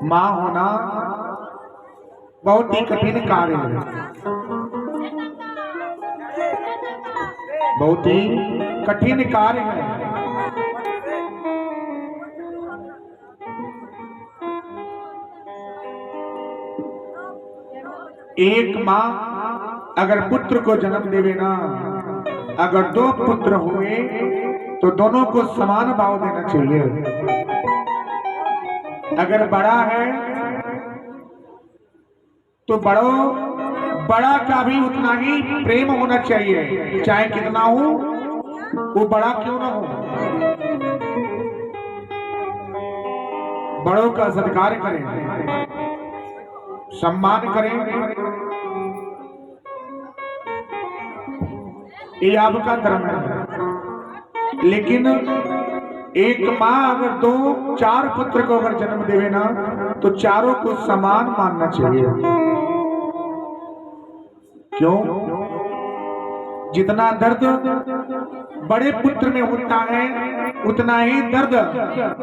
माँ होना बहुत ही कठिन कार्य है, बहुत ही कठिन कार्य है। एक माँ अगर पुत्र को जन्म देवे ना, अगर दो पुत्र हुए तो दोनों को समान भाव देना चाहिए। अगर बड़ा है तो बड़ा का भी उतना ही प्रेम होना चाहिए, चाहे कितना हो वो बड़ा क्यों ना हो। बड़ों का सत्कार करें, सम्मान करें, ये आपका धर्म है। लेकिन एक माँ अगर दो चार पुत्र को अगर जन्म देवे ना तो चारों को समान मानना चाहिए। क्यों? जितना दर्द बड़े पुत्र में होता है उतना ही दर्द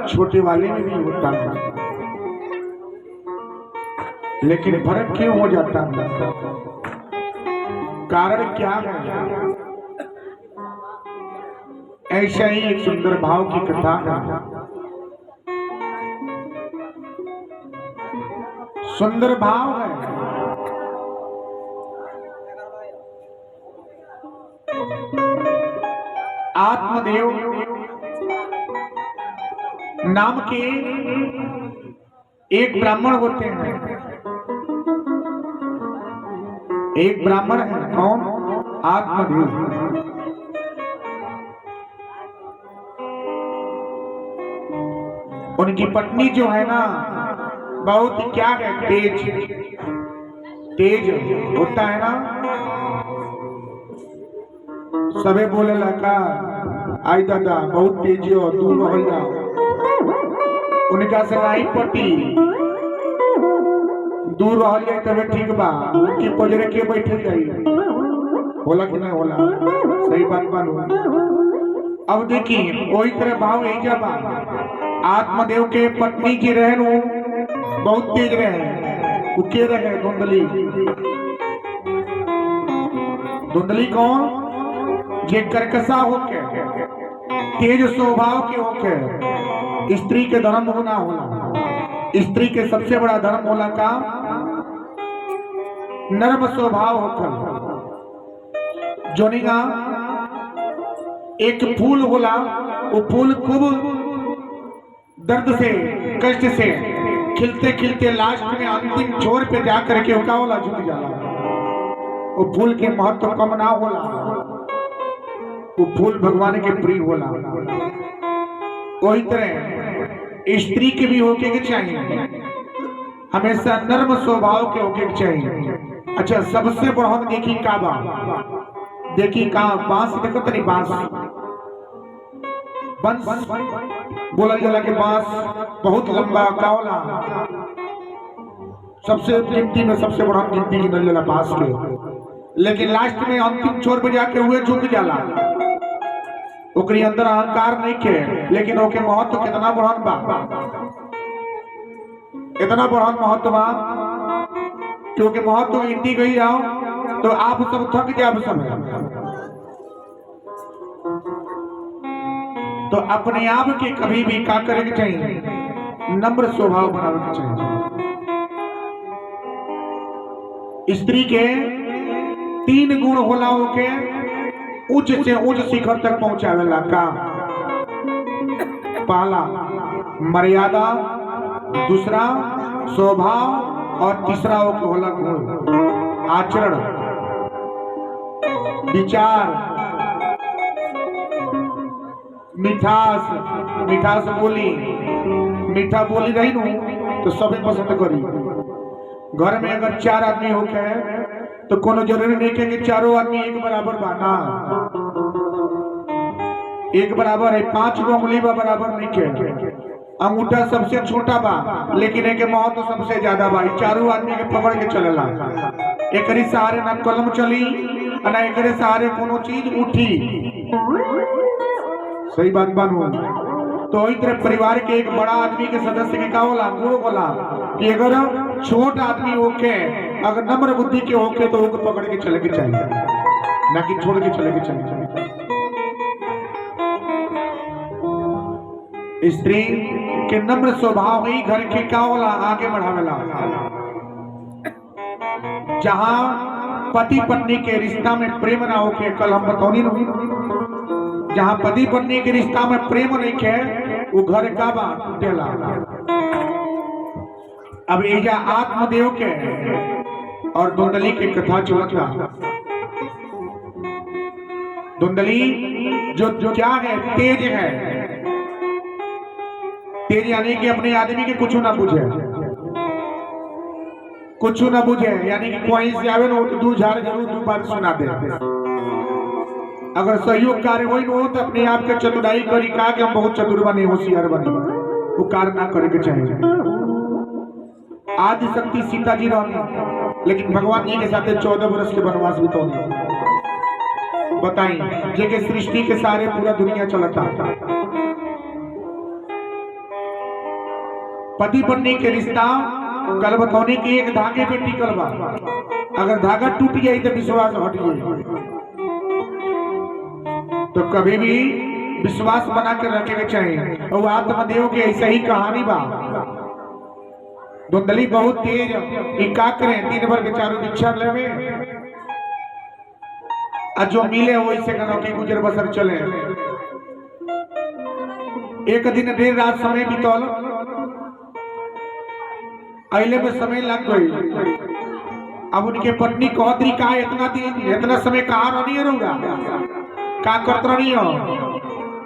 छोटे वाले में भी होता है। लेकिन फर्क क्यों हो जाता है? कारण क्या है? ऐसा ही एक सुंदर भाव की कथा है। सुंदर भाव है। आत्मदेव नाम के एक ब्राह्मण होते हैं। एक ब्राह्मण है, कौन? आत्मदेव। उनकी पत्नी जो है ना बहुत क्या है, तेज होता है ना। सबे बोले लगा आई दादा बहुत तेज हो, दूर हो जाओ। उनका से नहीं पटी, दूर रह जाए तबे ठीक बा। उनकी पजरे के बैठे जाई, होला कि नहीं होला? सही बात बानू। अब देखिए वही तरह भाव यही जब आत्मदेव के पत्नी की रहन बहुत तेज रहे। वो के रहे? धुंधली। धुंधली कौन? जे कर्कशा होके, तेज स्वभाव के होके। स्त्री के धर्म होना होला, स्त्री के सबसे बड़ा धर्म होला का नर्म स्वभाव होकर। जोनिगा एक फूल होला, वो फूल खूब दर्द से कष्ट से खिलते खिलते लास्ट में अंतिम छोर पे जाकर के उका होला झुक जाला। वो फूल के महत्व कम ना होला, वो फूल भगवान के प्रिय होला। वही तरह स्त्री के भी होके के चाहिए, हमेशा नर्म स्वभाव के होके के चाहिए। अच्छा सबसे बढ़न देखी का बा, देखी का बांस देखो तनी, बांस बोला जाला के बांस बहुत लंबा कावला, सबसे कीमती में सबसे बड़ा कीमती गिनल जाला बांस के। लेकिन लास्ट में अंतिम छोर पे जाके हुए झुक जाला। ओकरी अंदर अहंकार नहीं के, लेकिन ओके महत्व कितना बढ़न बा, इतना बढ़न महत्व बा क्योंकि महत्व हिंदी गई आओ तो आप सब थक जाओ सब। तो अपने आप के कभी भी का करे के चाहिए, नम्र स्वभाव बनावे के चाहिए। स्त्री के 3 गुण होला के उच्च से उच्च शिखर तक पहुंचावेला का। पहला मर्यादा, दूसरा स्वभाव और तीसरा होला गुण आचरण, विचार, मिठास बोली। मीठा बोली रही नु तो सबे पसंद करी। घर में अगर 4 आदमी होके तो कोनो जरूरी नहीं कि चारों आदमी एक बराबर बा ना, एक बराबर है। 5 गो उंगली बा बराबर नहीं के। अंगूठा सबसे छोटा बा लेकिन एक महत्व सबसे ज्यादा बा। चारों आदमी के पकड़ के चलेला। एकरी सहारे ना कलम चली ना एकरे सहारे कोनो चीज उठी। सही बात बानू। तो इस तरह परिवार के एक बड़ा आदमी के सदस्य के का होला गुरु बोला कि अगर छोट आदमी होके अगर नम्र बुद्धि के होके तो उनको पकड़ के चले के चाहिए, ना कि छोड़ के चले के चाहिए। स्त्री के नम्र स्वभाव ही घर के का होला आगे बढ़ावेला। जहां पति पत्नी के रिश्ता में प्रेम ना होके, कल हम बतौनी नहीं, जहां पति पत्नी के रिश्ता में प्रेम नहीं के वो घर का बात टूटेला। अब एजा आत्मदेव के और धुंधली की कथा चलता। धुंधली जो क्या है, तेज है। तेज यानी कि अपने आदमी के कुछ ना बुझे, कुछ ना बुझे, यानी कि कोई से आवे ना तो दू झाड़ जरूर दू बात सुना दे। अगर सहयोग कार्य हो तो अपने आप के चतुराई करी का कि हम बहुत चतुर बने, होशियार बने, वो कार्य ना करे के चाहिए। आदि शक्ति सीता जी रहनी, लेकिन भगवान जी के साथ 14 वर्ष के वनवास बितौनी। बताई जे के सृष्टि के सारे पूरा दुनिया चलता। पति पत्नी के रिश्ता कल बतौनी की एक धागे पे टिकल बा। अगर धागा टूट गया तो विश्वास हट गया। तो कभी भी विश्वास बना कर रखे के चाहिए। और आत्मदेव के ऐसा ही कहानी बा। धुंधली बहुत तेज का करें, दिन भर बेचारों दीक्षा लेवे, जो मिले वैसे के गुजर बसर चले। एक दिन देर रात समय बीतल, अले में समय लग गई। अब उनके पत्नी कहती का इतना दिन इतना समय कहा रही रहूंगा, का करत रही हो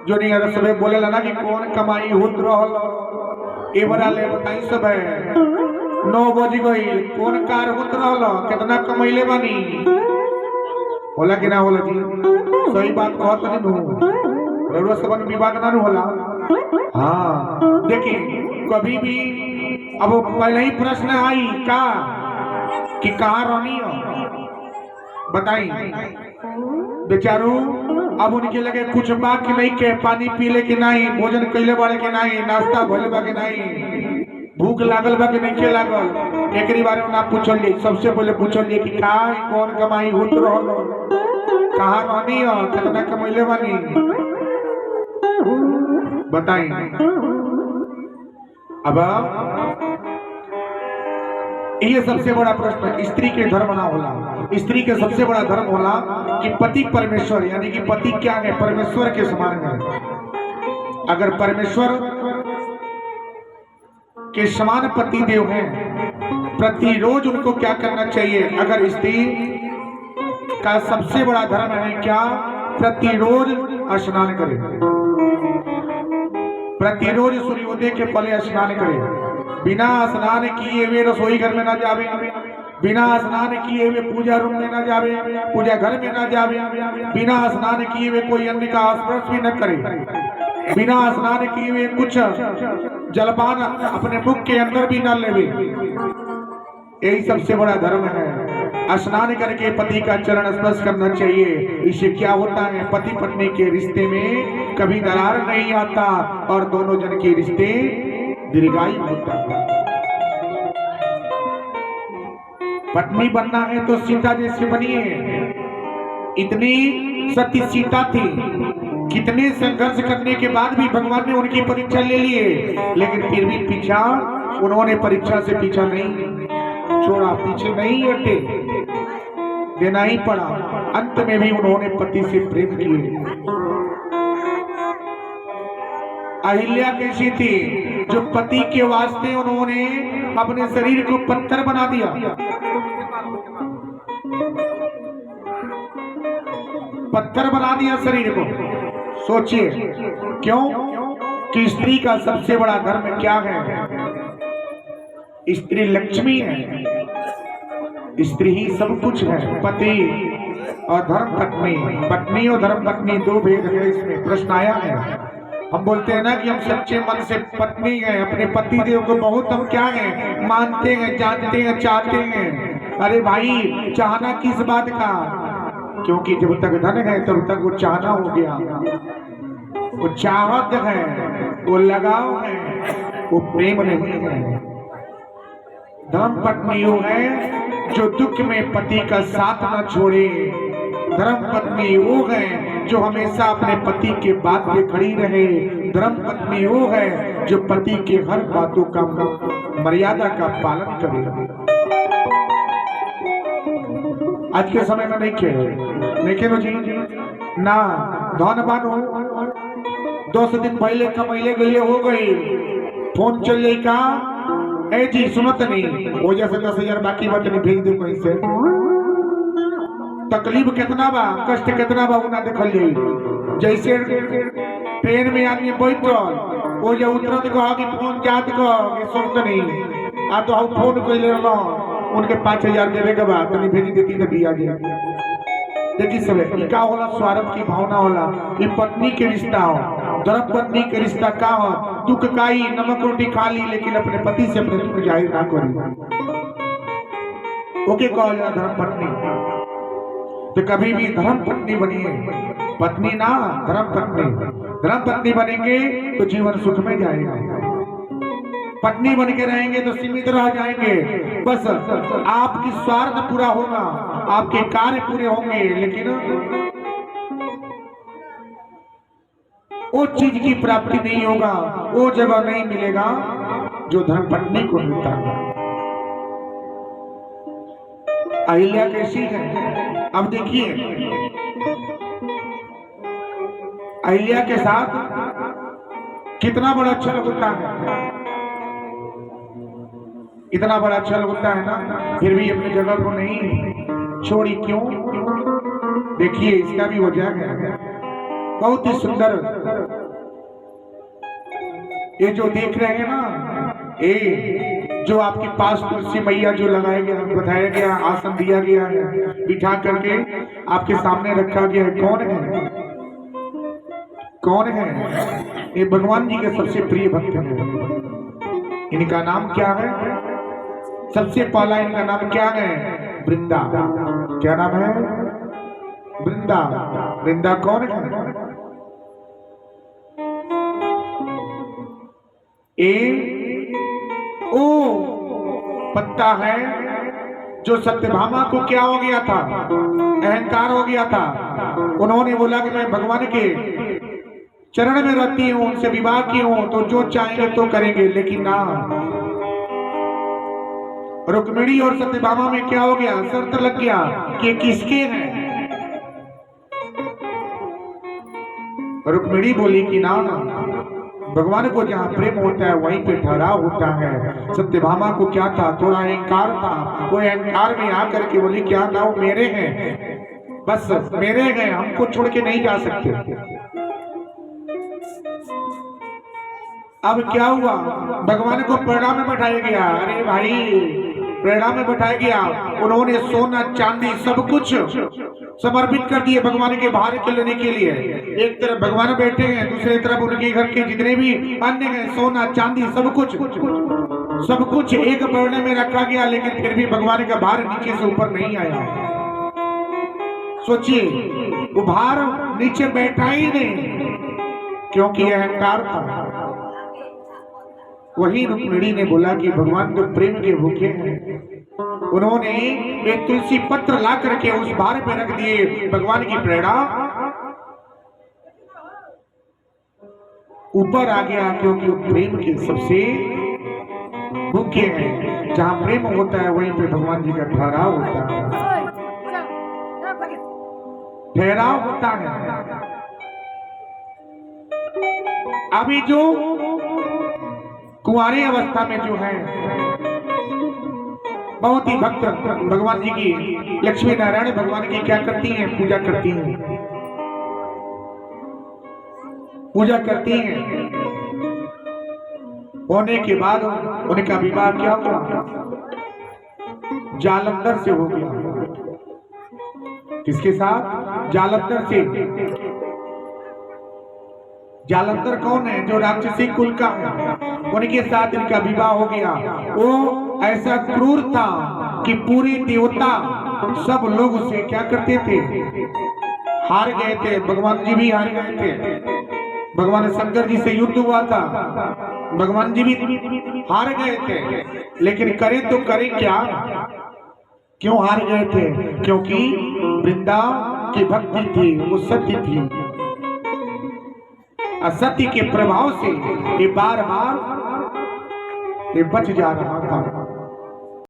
जो नहीं अगर सब बोले ना कि कौन कमाई होत रहल। ए बड़ा ले बताई सब है 9 बज गई, कौन कार होत रहल, कितना कमैले बानी। बोला कि ना बोला जी सही बात कहत नहीं नु, रउआ सबन विवाद ना होला। हाँ देखिए कभी भी अब पहले ही प्रश्न आई का कि कहाँ रहनी हो, बताई बेचारू। अब उनके लगे कुछ बाकी नहीं के, पानी पीले के नहीं, भोजन कैले बारे के नहीं, नाश्ता भले बा के नहीं, भूख लागल बा के नहीं के लागल। एक बारे में ना पूछल, सबसे पहले पूछल कि का कौन कमाई होत रहल, कहाँ रहनी हो, कितना कमैले बानी, बताई। अब ये सबसे बड़ा प्रश्न स्त्री के धर्म ना होला। स्त्री के सबसे बड़ा धर्म होला कि पति परमेश्वर, यानी कि पति क्या है, परमेश्वर के समान है। अगर परमेश्वर के समान पति देव हैं, प्रतिरोज उनको क्या करना चाहिए। अगर स्त्री का सबसे बड़ा धर्म है क्या, प्रतिरोज स्नान करे, प्रतिरोज सूर्योदय के पहले स्नान करे। बिना स्नान किए हुए रसोई घर में ना जावे, बिना स्नान किए हुए पूजा रूम में ना जावे, पूजा घर में ना जावे, बिना स्नान किए हुए कोई अन्य का स्पर्श भी न करे, बिना स्नान किए हुए कुछ जलपान अपने मुख के अंदर भी न लेवे। यही सबसे बड़ा धर्म है। स्नान करके पति का चरण स्पर्श करना चाहिए। इससे क्या होता है, पति पत्नी के रिश्ते में कभी दरार नहीं आता और दोनों जन के रिश्ते दीर्घायु होता है। पत्नी बनना है तो सीता जैसे बनिए। इतनी सती सीता थी, कितने संघर्ष करने के बाद भी भगवान ने उनकी परीक्षा ले लिए, लेकिन फिर भी पीछा उन्होंने परीक्षा से पीछा नहीं छोड़ा, पीछे नहीं हटे, देना ही पड़ा। अंत में भी उन्होंने पति से प्रेम किए। अहिल्या कैसी थी, जो पति के वास्ते उन्होंने अपने शरीर को पत्थर बना दिया। पत्थर बना दिया शरीर को। सोचिए क्यों कि स्त्री का सबसे बड़ा धर्म क्या है, स्त्री लक्ष्मी है, स्त्री ही सब कुछ है। पति और धर्म पत्नी, पत्नी और धर्म पत्नी दो भेद है। इसमें प्रश्न आया है। हम बोलते हैं ना कि हम सच्चे मन से पत्नी हैं, अपने पति देव को बहुत हम क्या हैं, मानते हैं, जानते हैं, चाहते हैं। अरे भाई चाहना किस बात का, क्योंकि जब तक धन है तब तक वो चाहना हो गया, वो चाहत है। वो लगाव है, वो प्रेम नहीं है। धर्म पत्नी वो है जो दुख में पति का साथ न छोड़े। धर्म पत्नी वो है जो हमेशा अपने पति के बात पे खड़ी रहे। धर्म पत्नी वो है जो पति के हर बातों का मर्यादा का पालन करे। आज के समय में नहीं खेलो जी ना। धनवान हो 10 दिन पहले कमैले गए हो गई, फोन चल जाए का ए जी सुनत नहीं हो जैसे 10,000 बाकी बात नहीं भेज दो कहीं से। तकलीफ कितना बा, कष्ट कितना बा ना देखल जाई। जैसे ट्रेन में आदमी बैठल वो जो उतरत कह कि फोन जात कह सुनत नहीं आ तो फोन कैले उनके 5,000 देवे के बाद तनी भेज देती तो दिया जाए। देखिए सब का होला, स्वार्थ की भावना होला। ये पत्नी के रिश्ता हो, धर्म पत्नी के रिश्ता का हो, दुख काई नमक रोटी खा ली लेकिन अपने पति से अपने दुख जाहिर ना करी। ओके कॉल धर्म पत्नी। तो कभी भी धर्म पत्नी बनिए, पत्नी ना धर्म पत्नी। धर्म पत्नी बनेंगे तो जीवन सुख में जाएगा। पत्नी बन के रहेंगे तो सीमित रह जाएंगे। बस आपकी स्वार्थ पूरा होगा, आपके कार्य पूरे होंगे, लेकिन वो चीज की प्राप्ति नहीं होगा, वो जगह नहीं मिलेगा जो धर्म पत्नी को मिलता है। अहिल्या कैसी है अब देखिए, अहिल्या के साथ कितना बड़ा छल होता है, इतना बड़ा छल होता है ना, फिर भी अपनी जगह को नहीं छोड़ी। क्यों? देखिए इसका भी वजह है, बहुत ही सुंदर। ये जो देख रहे हैं ना, ये जो आपके पास तुलसी मैया जो लगाया गया, बताया गया, आसन दिया गया है, बिठा करके आपके सामने रखा गया है, कौन है? कौन है? ये भगवान जी के सबसे प्रिय भक्त हैं। इनका नाम क्या है? सबसे पहला इनका नाम क्या है? वृंदा। क्या नाम है? वृंदा। वृंदा कौन है? ओ पत्ता है जो सत्यभामा को क्या हो गया था? अहंकार हो गया था। उन्होंने बोला कि मैं भगवान के चरण में रहती हूं, उनसे विवाह की हूं तो जो चाहेंगे तो करेंगे, लेकिन ना। रुक्मिणी और सत्यभामा में क्या हो गया? शर्त लग गया कि किसके हैं। रुक्मिणी बोली कि ना, भगवान को जहाँ प्रेम होता है वहीं पे ठहराव होता है। सत्यभामा को क्या था? थोड़ा अहंकार था। वो अहंकार में आकर के बोली क्या ना, वो मेरे हैं, बस मेरे हैं, हमको छोड़ के नहीं जा सकते। अब क्या हुआ? भगवान को प्रेरणा में बैठाया गया। अरे भाई, प्रेरणा में बैठाया गया। उन्होंने सोना चांदी सब कुछ समर्पित कर दिए भगवान के भार के लेने के लिए। एक तरफ भगवान बैठे हैं, दूसरी तरफ उनके घर के जितने भी अन्य हैं, सोना चांदी सब कुछ एक प्रेरणा में रखा गया, लेकिन फिर भी भगवान का भार नीचे से ऊपर नहीं आया। सोचिए, वो भार नीचे बैठा ही नहीं, क्योंकि अहंकार था। वही रुक्मिणी ने बोला कि भगवान तो प्रेम के भूखे हैं। उन्होंने एक तुलसी पत्र ला करके उस भार पे रख दिए। भगवान की प्रेरणा ऊपर आ गया, क्योंकि वो प्रेम के सबसे भूखे हैं। जहां प्रेम होता है वहीं पे भगवान जी का ठहराव होता है, ठहराव होता है। अभी जो कुंवारी अवस्था में जो है, बहुत ही भक्त भगवान जी की, लक्ष्मी नारायण भगवान की क्या करती हैं? पूजा करती हैं, पूजा करती हैं। होने के बाद उनका विवाह क्या हुआ? जालंधर से हो गया। किसके साथ? जालंधर से। जालंधर कौन है? जो राक्षसी कुल का है, उनके साथ इनका विवाह हो गया। वो ऐसा क्रूर था कि पूरे देवता सब लोग उसे क्या करते थे? हार गए थे। भगवान जी भी हार गए थे। भगवान शंकर जी से युद्ध हुआ था, भगवान जी भी हार गए थे, लेकिन करे तो करे क्या? क्यों हार गए थे? क्योंकि वृंदावन की भक्ति थी, वो सत्य थी। असत्य के प्रभाव से ये बार बार ये बच जा रहा था।